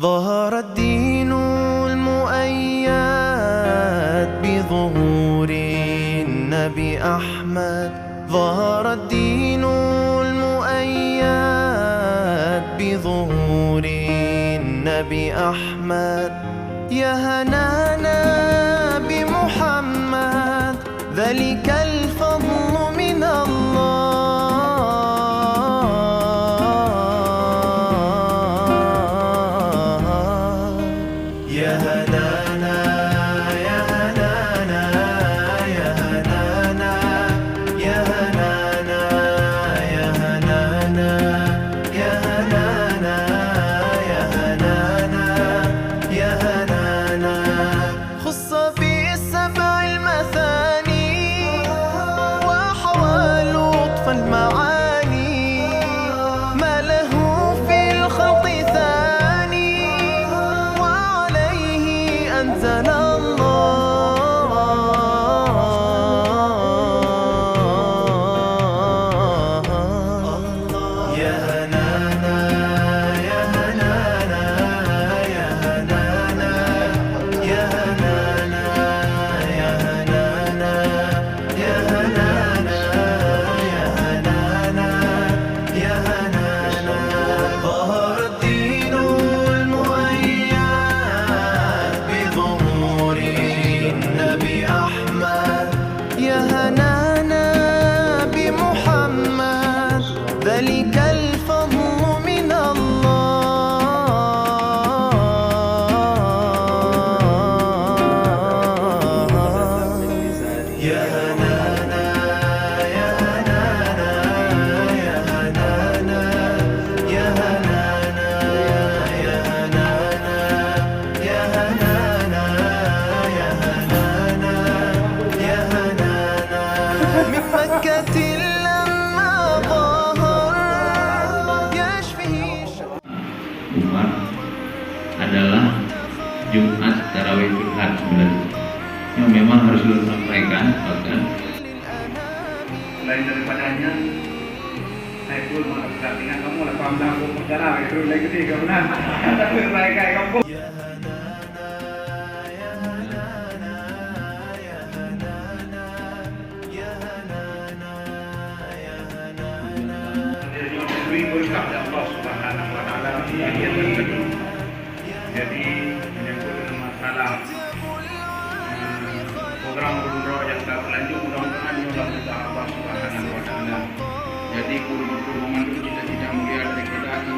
ظهر الدين المؤيد بظهور النبي أحمد. ظهر الدين المؤيد بظهور النبي أحمد. يا هنانا بمحمد ذلك الفضل من الله. يا هنانا يا هنانا يا هنانا يا هنانا يا هنانا يا هنانا يا هنانا يا هنانا. خص بالسبع المثاني وحوى لطف المعاني، ما له في الخلق ثاني وعليه أنزل الله. يا هنانا يا هنانا يا هنانا يا هنانا يا هنانا يا هنانا يا هنانا يا هنانا. ظهر الدين المؤيد بظهور النبي أحمد. يا هنانا بمحمد ذلك الفضل من الله. يا هنانا يا هنانا يا هنانا يا هنانا يا هنانا يا هنانا يا هنانا يا هنانا. من مكة لما ظهر يشفيه Jumat adalah Jumat Tarawih Jumat sebenarnya yang memang harus disampaikan, bahkan Selain daripadanya, saya pun mengajar dengan kamu lah, paham dah aku perkara itu lagi sih kamu nak, tapi mereka kamu. يا هنانا يا هنانا يا هنانا يا هنانا يا هنانا. Jadi beri berkat dari Allah Subhanahu Wa Taala yang terpenuhi. Jadi menyangkut dengan masalah program umroh yang tak berlanjut, mudah-mudahan Allah Subhanahu Wa Taala. Jadi guru-guru memandu cita-cita mulia dari kita akan